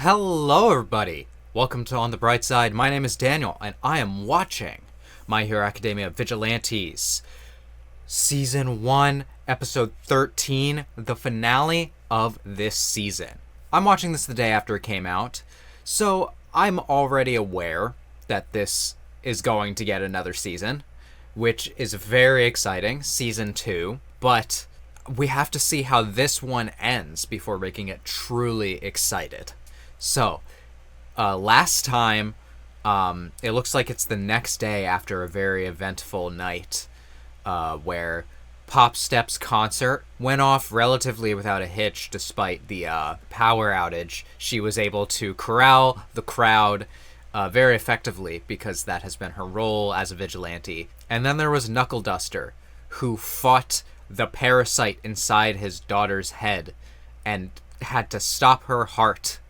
Hello everybody! Welcome to On the Bright Side. My name is Daniel, and I am watching My Hero Academia Vigilantes Season 1, Episode 13, the finale of this season. I'm watching this the day after it came out, so I'm already aware that this is going to get another season, which is very exciting, Season 2, but we have to see how this one ends before making it truly excited. So, last time, it looks like it's the next day after a very eventful night, where Pop Step's concert went off relatively without a hitch despite the power outage. She was able to corral the crowd very effectively because that has been her role as a vigilante. And then there was Knuckle Duster, who fought the parasite inside his daughter's head and had to stop her heart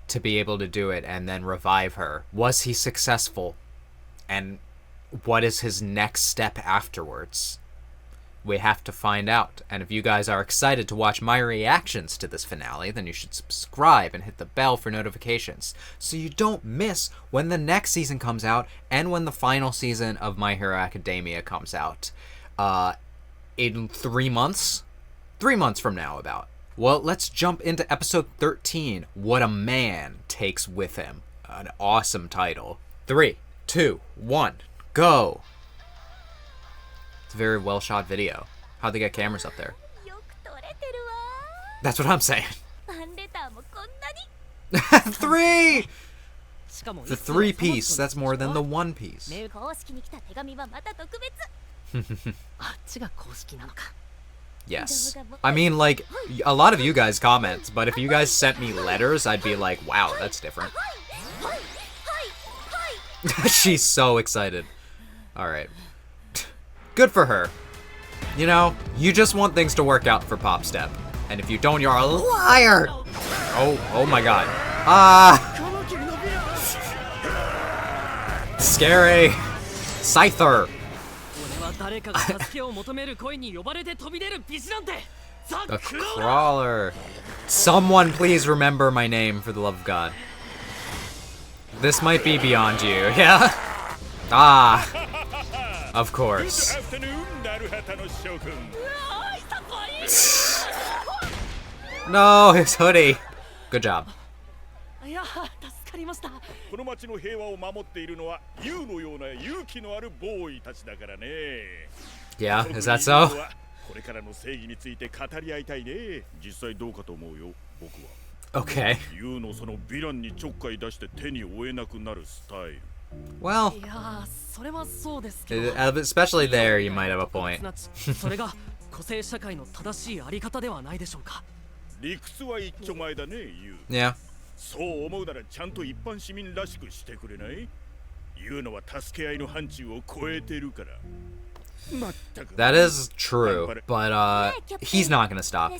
to be able to do it and then revive her. Was he successful? And what is his next step afterwards? We have to find out. And if you guys are excited to watch my reactions to this finale, then you should subscribe and hit the bell for notifications so you don't miss when the next season comes out and when the final season of My Hero Academia comes out. In 3 months? 3 months from now, about. Well, let's jump into episode 13, What a Man Takes With Him. An awesome title. 3, 2, 1, go! It's a very well-shot video. How'd they get cameras up there? That's what I'm saying. 3! The 3-piece, that's more than the 1-piece. Yes. I mean, like, a lot of you guys comment, but if you guys sent me letters, I'd be like, wow, that's different. She's so excited. Alright. Good for her. You know, you just want things to work out for Pop Step. And if you don't, you're a liar! Oh my god. Scary. Scyther. The Crawler. Someone please remember my name, for the love of God. This might be beyond you, yeah? Of course. No, his hoodie. Good job. Yeah, is that so? Okay. Well, especially there, you might have a point. Yeah. That is true, but he's not gonna stop.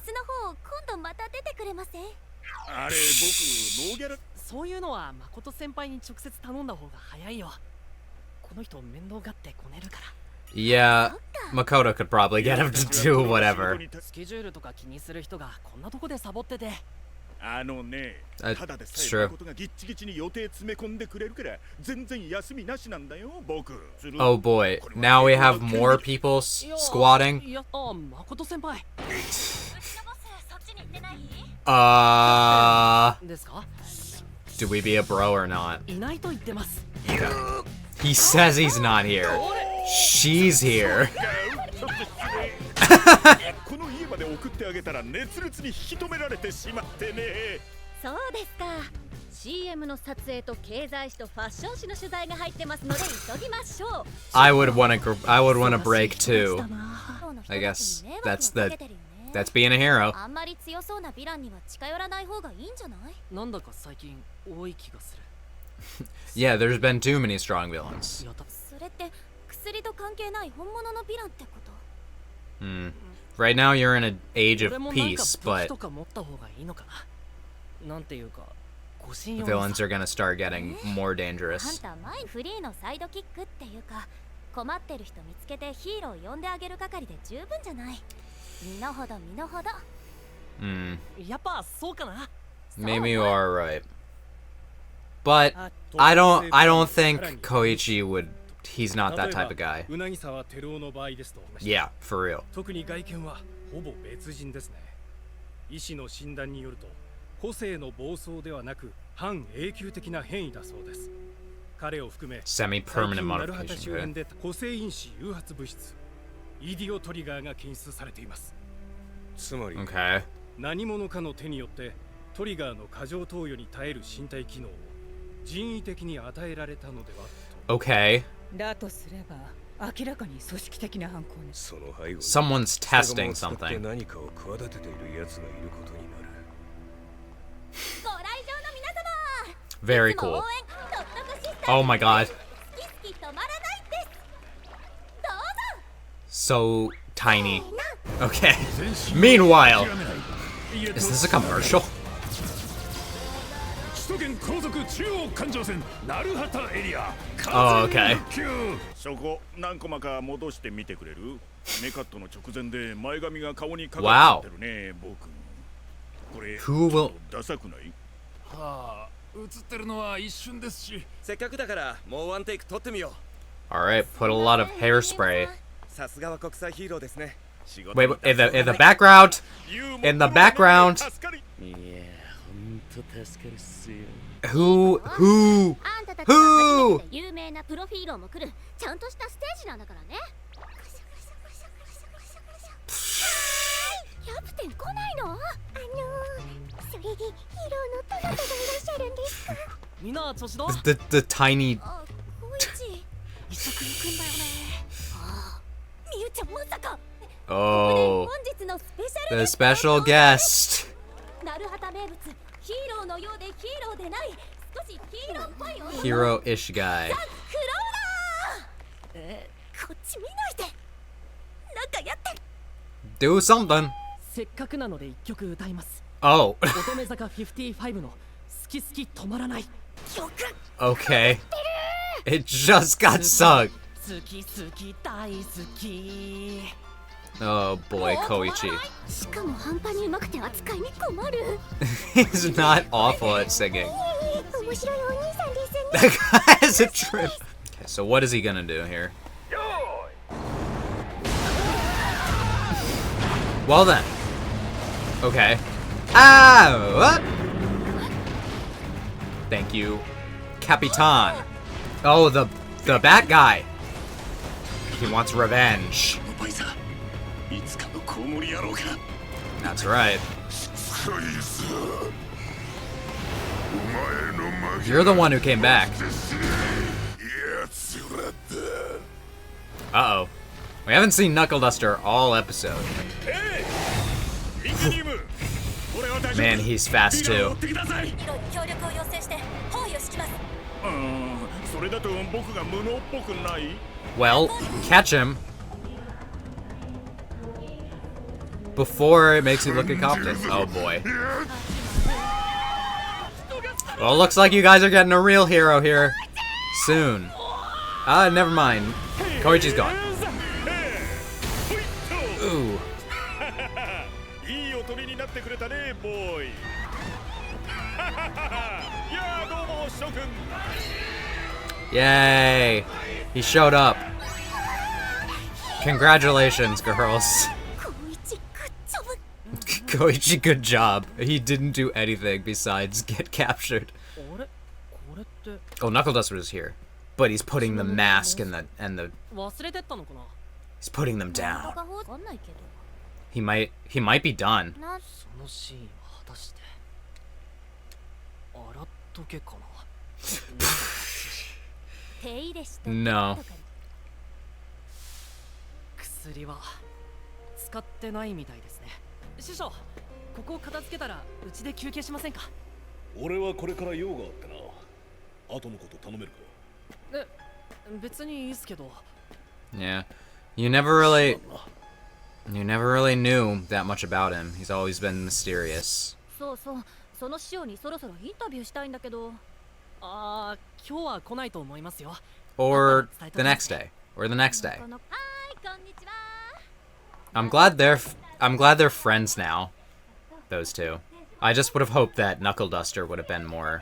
Yeah, Makoto could probably get him to do whatever. That's true. Oh boy, now we have more people squatting. Do we be a bro or not? He says he's not here. She's here. I would want a break too. I guess that's being a hero. Yeah, there's been too many strong villains. Right now you're in an age of peace, but villains are gonna start getting more dangerous. Maybe you are right. But I don't think Koichi would. He's not that type of guy. Yeah, for real. 特に外見はほぼ別人ですね。医師の診断によると、個性の暴走ではなく半永久的な変異だそうです。彼を含め、 Semi-permanent マルハタ modification. 周辺で個性因子誘発物質イディオトリガーが検出されています。つまり、 Okay. 何者かの手によってトリガーの過剰投与に耐える身体機能を人為的に与えられたのではと。 Okay. だとすれば明らかに組織的な犯行ね。 Someone's testing something. 何かを企てている奴がいることになる。 ご来場の皆様。 Very cool. Oh my god. So tiny. Okay. Meanwhile, is this a commercial? 首都圏高速中央環状線鳴畑エリア。 Oh, okay. そこ何コマか戻してみてくれる？メカットの直前で前髪が顔にかかってるね、僕。これ Who will ダサくない？はあ、映ってるのは一瞬ですし。せっかくだからもうワンテイク撮ってみよう。 Alright, put a lot of hairspray. さすがは国際ヒーローですね。 Wait, in the background? In the background? いや、ほんと助かるっすよ。 Who? 有名なプロフィールも来るちゃんとしたステージなんだからね。キャプテン来ないの？それでヒーローのトナトがいらっしゃるんですか？みんな調子どう？ The tiny. あ、コイチ、一緒に行くんだよね。ああ、みゆちゃんまさか。 Oh, 本日のスペシャル the special guest. なるはた名物ヒーローのようでヒーローでない少しヒーローっぽい男 Hero-ish guy. クローラー。こっち見ないで。なんかやって。 Do something. せっかくなので一曲歌います。 Oh, 乙女坂55の好き好き止まらない。 曲。 okay. It just got sung. 好き好き大好き。 Oh boy, Koichi. しかも半端にうまくて扱いに困る。 He's not awful at singing. 面白いお兄さんですね。 That guy has a trip. Okay, so what is he gonna do here? Well then. Okay. Ah! What? Thank you, Capitan. Oh, the bat guy. He wants revenge. That's right. You're the one who came back. Uh-oh. We haven't seen Knuckle Duster all episode. Man, he's fast too. 協力を要請して包囲を敷きます。それだと僕が無能っぽくない？ Well, catch him before it makes you look incompetent. Oh boy. Well, looks like you guys are getting a real hero here soon. Never mind. Koichi's gone. Ooh. いいおとりになってくれたね、ボーイ。いや、どうも諸君。 Yay! He showed up. Congratulations, girls. コイチ、グッジョブ。 Koichi, good job. He didn't do anything besides get captured. あれこれって Oh, Knuckle Duster is here, but he's putting the mask and the 忘れてったのかな。 he's putting them down. わかんないけど。 He might be done. な、そのシーンは果たして洗っとけかな。手入れして。 No. 薬は使ってないみたいですね。師匠、ここを片付けたらうちで休憩しませんか。俺はこれから用があってな。後のこと頼めるか。別にいいっすけど。 Yeah. You never really knew that much about him. He's always been mysterious. そうそう、その師匠にそろそろインタビューしたいんだけど。ああ、今日は来ないと思いますよ。 Or the next day. Or the next day. はい、こんにちは。I'm glad they're friends now. Those two. I just would have hoped that Knuckle Duster would have been more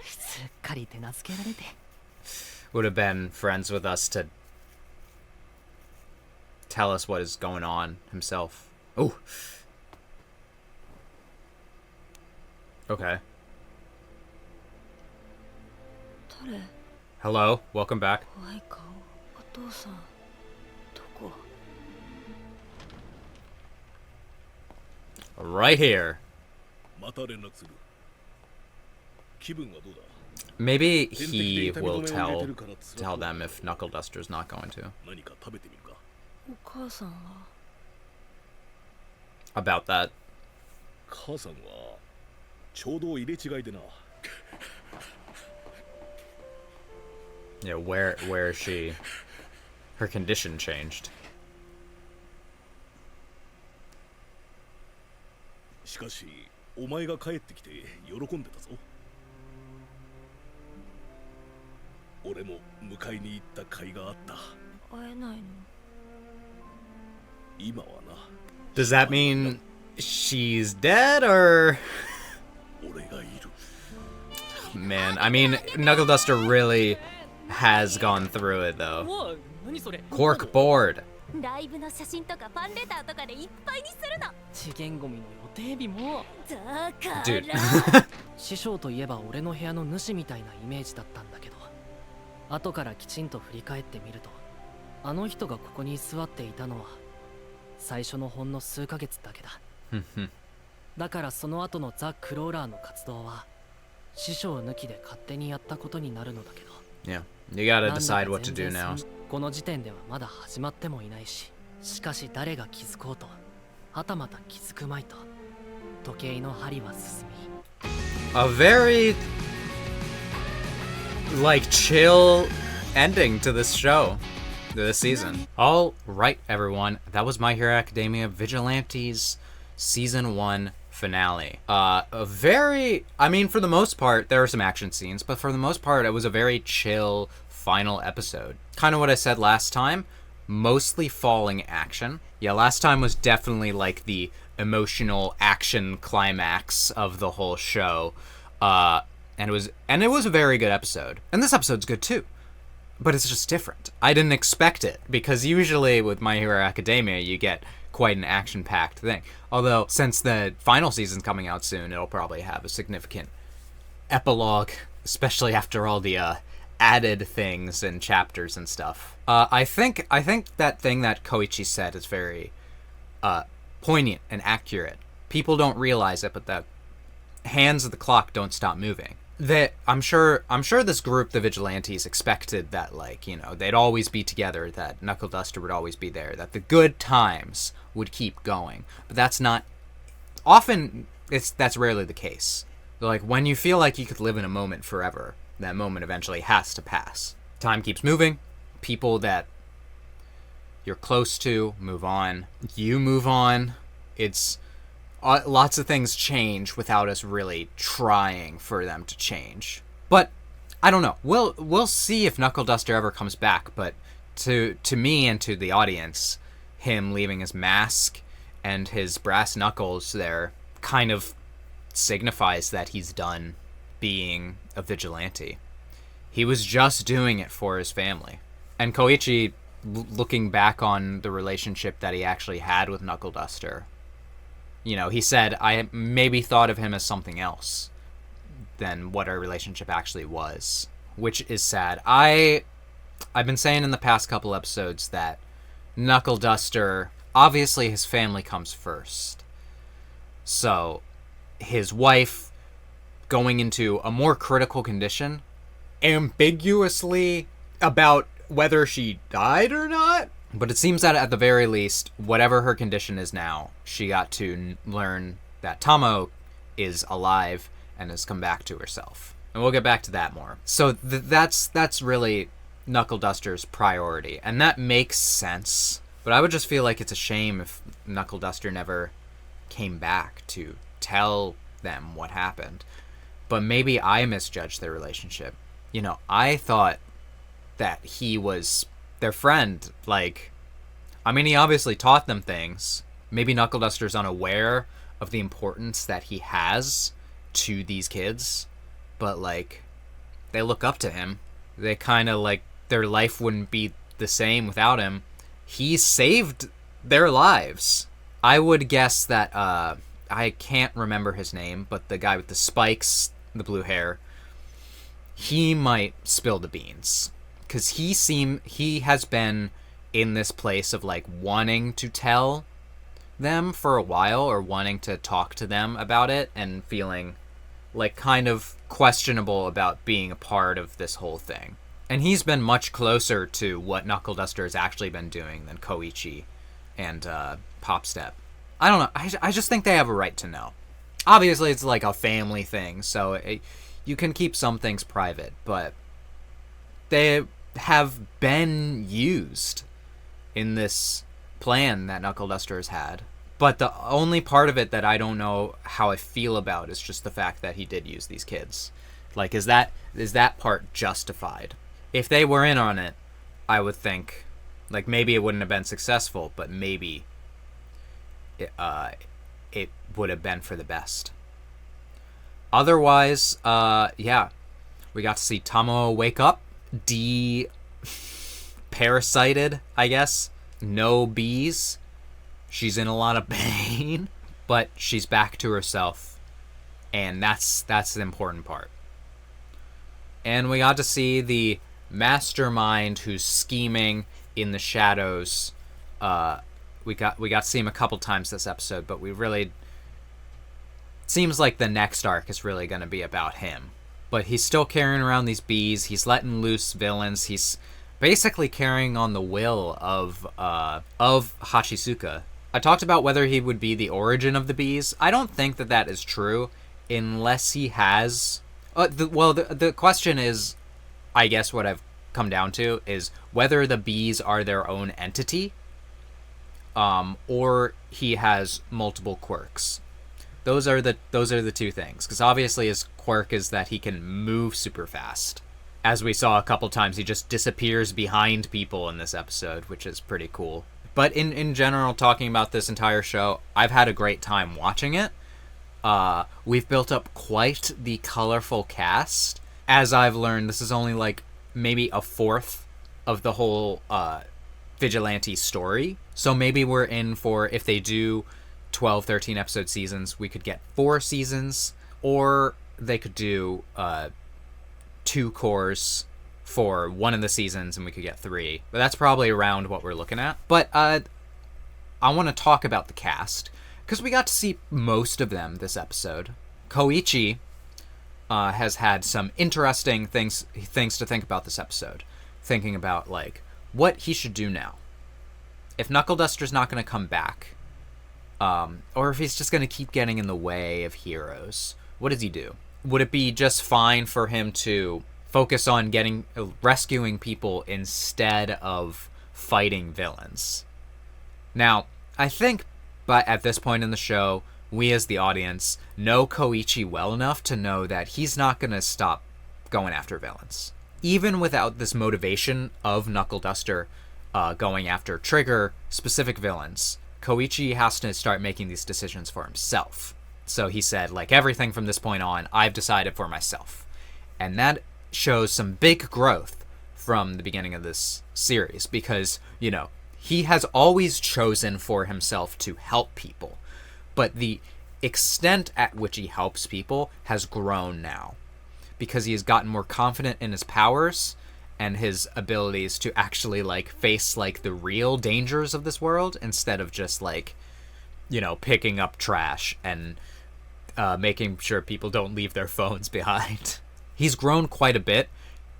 すっかり手なずけられて。 Would have been friends with us to tell us what is going on himself. Oh. Okay. 誰？ Hello. Welcome back. 怖い顔。お父さん。どこ？ Right here. また連絡する。気分はどうだ？ Maybe he will tell them if Knuckle Duster's not going to. 何か食べてみるか。お母さんは？ About that. 母さんはちょうど入れ違いでな。 Yeah, where is she? Her condition changed. しかしお前が帰ってきて喜んでたぞ。俺も迎えに行った甲斐があった。会えないの？今はな。 Does that mean she's dead or? 俺がいる。 Man, I mean, Knuckle Duster really has gone through it though. わあ、何それ。 Cork board. ライブの写真とかファンレターとかでいっぱいにするの。次元ゴミの予定日も。だから Dude. 師匠といえば俺の部屋の主みたいなイメージだったんだけど、後からきちんと振り返ってみると、あの人がここに座っていたのは最初のほんの数ヶ月だけだ。だからその後のザ・クローラーの活動は師匠抜きで勝手にやったことになるのだけど、 Yeah, you gotta なんだ decide か what to 全 do 然 now. この時点ではまだ始まってもいないし、しかし誰が気づこうと、はたまた気づくまいと時計の針は進み、 A very like chill ending to this show, to this season. All right, everyone, that was My Hero Academia Vigilantes season 1 finale. A very, I mean, for the most part, there are some action scenes, but for the most part, it was a very chill final episode. Kind of what I said last time, mostly falling action. Yeah, last time was definitely like the emotional action climax of the whole show. And it was a very good episode. And this episode's good too. But it's just different. I didn't expect it, because usually with My Hero Academia, you get quite an action-packed thing. Although, since the final season's coming out soon, it'll probably have a significant epilogue, especially after all the added things and chapters and stuff. I think that thing that Koichi said is very poignant and accurate. People don't realize it, but the hands of the clock don't stop moving. That I'm sure this group, the Vigilantes, expected that, like, you know, they'd always be together, that Knuckle Duster would always be there, that the good times would keep going. But that's not often. That's rarely the case. Like, when you feel like you could live in a moment forever, that moment eventually has to pass. Time keeps moving. People that you're close to move on. You move on. It's lots of things change without us really trying for them to change. But I don't know. We'll see if Knuckle Duster ever comes back. But to me and to the audience, him leaving his mask and his brass knuckles there kind of signifies that he's done being a vigilante. He was just doing it for his family. And Koichi, looking back on the relationship that he actually had with Knuckle Duster, you know, he said, I maybe thought of him as something else than what our relationship actually was, which is sad. I've been saying in the past couple episodes that Knuckle Duster, obviously his family comes first. So his wife going into a more critical condition, ambiguously about whether she died or not. But it seems that at the very least, whatever her condition is now, she got to learn that Tamo is alive and has come back to herself. And we'll get back to that more. So that's really Knuckle Duster's priority. And that makes sense. But I would just feel like it's a shame if Knuckle Duster never came back to tell them what happened. But maybe I misjudged their relationship. You know, I thought that he was their friend. Like, I mean, he obviously taught them things. Maybe Knuckle Duster's unaware of the importance that he has to these kids. But, like, they look up to him. They kind of like their life wouldn't be the same without him. He saved their lives. I would guess that I can't remember his name, but the guy with the spikes, the blue hair, he might spill the beans, because he has been in this place of like wanting to tell them for a while, or wanting to talk to them about it, and feeling like kind of questionable about being a part of this whole thing. And he's been much closer to what Knuckle Duster has actually been doing than Koichi and Popstep. I don't know. I just think they have a right to know. Obviously, it's like a family thing, so you can keep some things private, but they have been used in this plan that Knuckle Duster has had. But the only part of it that I don't know how I feel about is just the fact that he did use these kids. Like, is that part justified? If they were in on it, I would think, like, maybe it wouldn't have been successful, but maybe it would have been for the best. Otherwise, yeah, we got to see Tomo wake up, parasited, I guess. No bees. She's in a lot of pain, but she's back to herself, and that's the important part. And we got to see the mastermind who's scheming in the shadows. We got to see him a couple times this episode, but seems like the next arc is really going to be about him. But he's still carrying around these bees. He's letting loose villains. He's basically carrying on the will of Hachisuka. I talked about whether he would be the origin of the bees. I don't think that is true unless he has... the question is, I guess what I've come down to, is whether the bees are their own entity, or he has multiple quirks. Those are the two things. Because obviously his quirk is that he can move super fast. As we saw a couple times, he just disappears behind people in this episode, which is pretty cool. But in general, talking about this entire show, I've had a great time watching it. We've built up quite the colorful cast. As I've learned, this is only like maybe a fourth of the whole Vigilante story. So maybe we're in for, if they do 12, 13 episode seasons, we could get 4 seasons. Or they could do 2 cores for one of the seasons and we could get 3. But that's probably around what we're looking at. But I want to talk about the cast, because we got to see most of them this episode. Koichi has had some interesting things to think about this episode. Thinking about, like, what he should do now. If Knuckle Duster's not going to come back, or if he's just going to keep getting in the way of heroes, what does he do? Would it be just fine for him to focus on rescuing people instead of fighting villains? Now, I think at this point in the show, we as the audience know Koichi well enough to know that he's not going to stop going after villains. Even without this motivation of Knuckle Duster going after trigger-specific villains, Koichi has to start making these decisions for himself. So he said, like, everything from this point on, I've decided for myself. And that shows some big growth from the beginning of this series, because, you know, he has always chosen for himself to help people, but the extent at which he helps people has grown now, because he has gotten more confident in his powers and his abilities to actually, like, face, like, the real dangers of this world, instead of just, like, you know, picking up trash and making sure people don't leave their phones behind. He's grown quite a bit,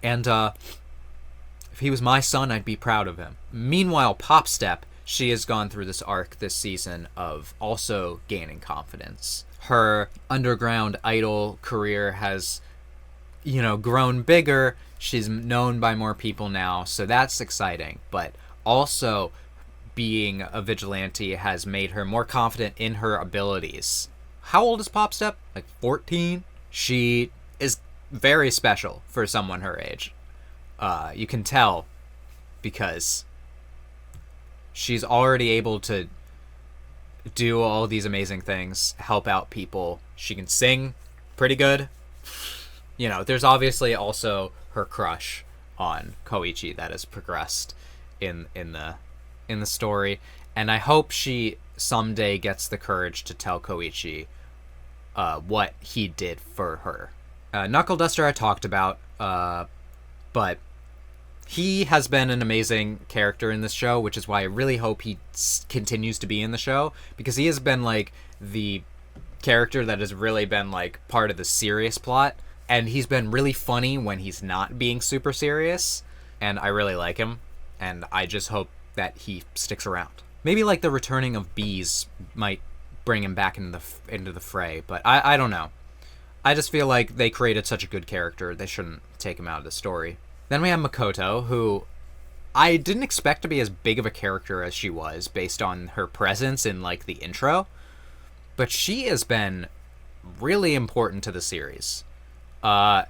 and if he was my son, I'd be proud of him. Meanwhile, Popstep, she has gone through this arc this season of also gaining confidence. Her underground idol career has, you know, grown bigger. She's known by more people now, so that's exciting. But also, being a vigilante has made her more confident in her abilities. How old is Popstep? Like 14? She is very special for someone her age. You can tell because she's already able to do all these amazing things, help out people. She can sing pretty good. you know, there's obviously also her crush on Koichi that has progressed in the story, and I hope she someday gets the courage to tell Koichi what he did for her. Knuckle Duster I talked about, but he has been an amazing character in this show, which is why I really hope he continues to be in the show, because he has been like the character that has really been like part of the serious plot, and he's been really funny when he's not being super serious, and I really like him, and I just hope that he sticks around. Maybe like the returning of bees might bring him back into the fray, but I don't know. I just feel like they created such a good character, they shouldn't take him out of the story. Then we have Makoto, who I didn't expect to be as big of a character as she was based on her presence in like the intro, but she has been really important to the series.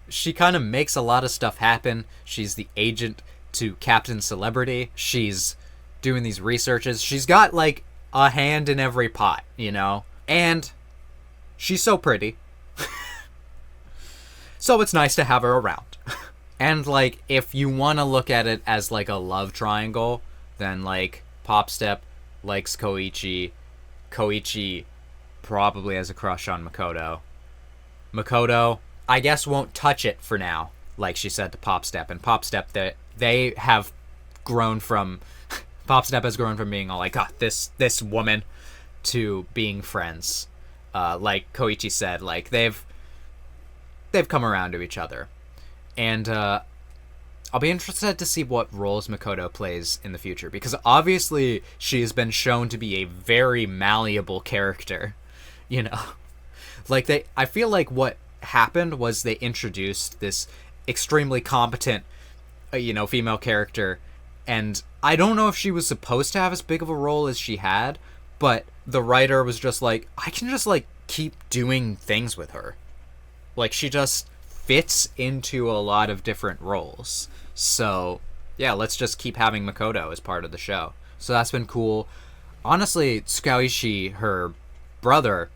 She kind of makes a lot of stuff happen. She's the agent to Captain Celebrity. She's doing these researches. She's got like a hand in every pot, you know? And she's so pretty. So it's nice to have her around. And like, if you want to look at it as like a love triangle, then like Pop Step likes Koichi. Koichi probably has a crush on Makoto. Makoto, I guess, won't touch it for now, like she said to Pop Step. And Pop Step, they have grown from... Pop Step has grown from being all like, this woman, to being friends. Like Koichi said, like they've come around to each other. And I'll be interested to see what roles Makoto plays in the future, because obviously she has been shown to be a very malleable character, you know? Like I feel like what happened was they introduced this extremely competent, female character, and I don't know if she was supposed to have as big of a role as she had, but the writer was just like, I can just like keep doing things with her. Like she just fits into a lot of different roles. So yeah, let's just keep having Makoto as part of the show. So that's been cool. Honestly, Tsukayoshi, her brother,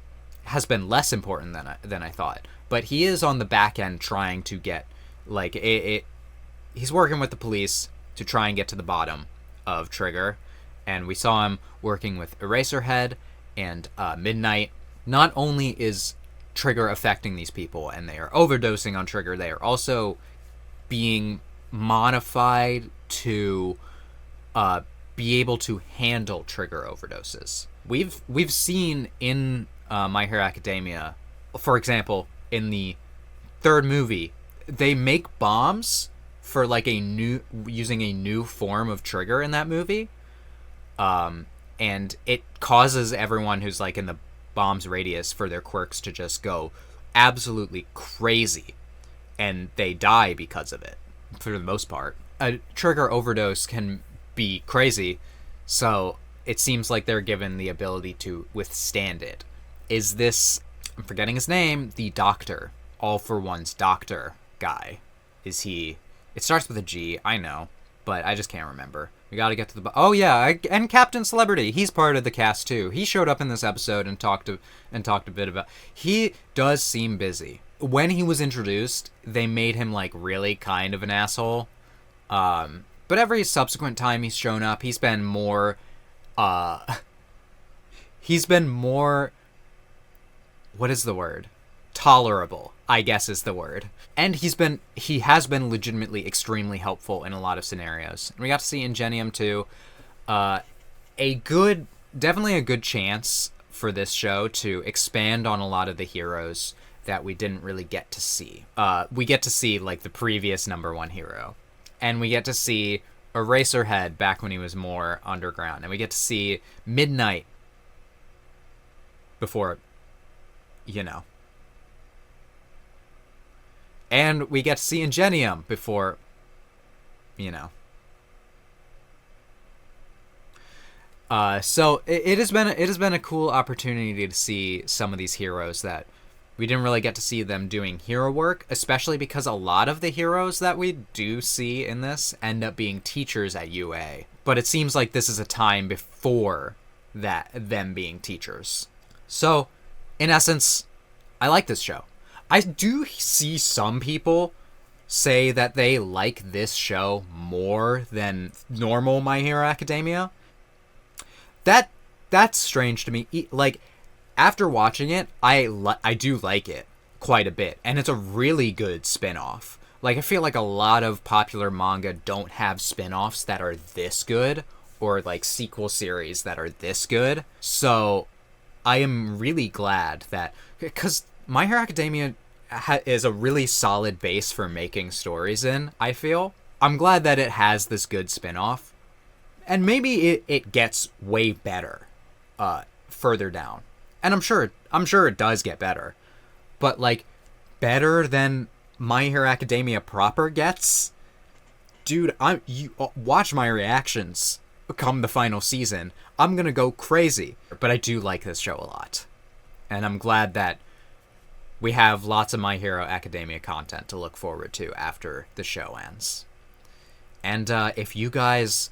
has been less important than I thought. But he is on the back end trying to get, like, he's working with the police to try and get to the bottom of Trigger. And we saw him working with Eraserhead and Midnight. Not only is Trigger affecting these people and they are overdosing on Trigger, they are also being modified to be able to handle Trigger overdoses. We've seen in My Hero Academia, for example, in the third movie, they make bombs for like using a new form of Trigger in that movie, and it causes everyone who's like in the bomb's radius for their quirks to just go absolutely crazy, and they die because of it for the most part. A Trigger overdose can be crazy, so it seems like they're given the ability to withstand it. Is this, I'm forgetting his name, the doctor, All for One's doctor guy? Is he, it starts with a G, I know, but I just can't remember. We gotta get to the... Oh yeah, and Captain Celebrity, he's part of the cast too. He showed up in this episode and talked a bit about... He does seem busy. When he was introduced, they made him like really kind of an asshole. But every subsequent time he's shown up, he's been more... What is the word? Tolerable, I guess is the word. And he has been legitimately extremely helpful in a lot of scenarios. And we got to see Ingenium too. Definitely a good chance for this show to expand on a lot of the heroes that we didn't really get to see. We get to see like the previous #1 hero. And we get to see Eraserhead back when he was more underground. And we get to see Midnight before, And we get to see Ingenium before, So it has been a cool opportunity to see some of these heroes that we didn't really get to see them doing hero work, especially because a lot of the heroes that we do see in this end up being teachers at UA. But it seems like this is a time before them being teachers. So, in essence, I like this show. I do see some people say that they like this show more than normal My Hero Academia. That's strange to me. Like, after watching it, I do like it quite a bit, and it's a really good spin-off. Like, I feel like a lot of popular manga don't have spin-offs that are this good, or like sequel series that are this good. So I am really glad that, because My Hero Academia is a really solid base for making stories in, I feel. I'm glad that it has this good spin-off. And maybe it gets way better further down. And I'm sure it does get better. But like, better than My Hero Academia proper gets? Dude, you watch my reactions come the final season. I'm gonna go crazy. But I do like this show a lot. And I'm glad that we have lots of My Hero Academia content to look forward to after the show ends. And if you guys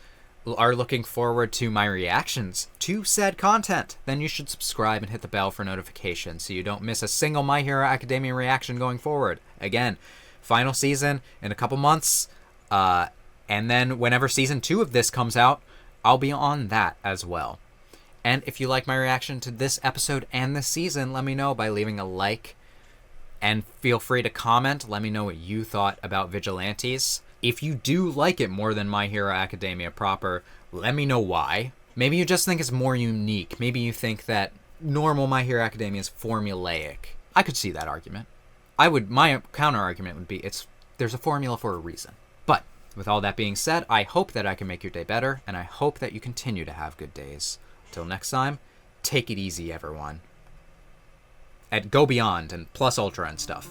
are looking forward to my reactions to said content, then you should subscribe and hit the bell for notifications so you don't miss a single My Hero Academia reaction going forward. Again, final season in a couple months, and then whenever season 2 of this comes out, I'll be on that as well. And if you like my reaction to this episode and this season, let me know by leaving a like, and feel free to comment. Let me know what you thought about Vigilantes. If you do like it more than My Hero Academia proper, let me know why. Maybe you just think it's more unique. Maybe you think that normal My Hero Academia is formulaic. I could see that argument. My counter argument would be there's a formula for a reason. But with all that being said, I hope that I can make your day better, and I hope that you continue to have good days. Till next time, take it easy, everyone. And go beyond and plus ultra and stuff.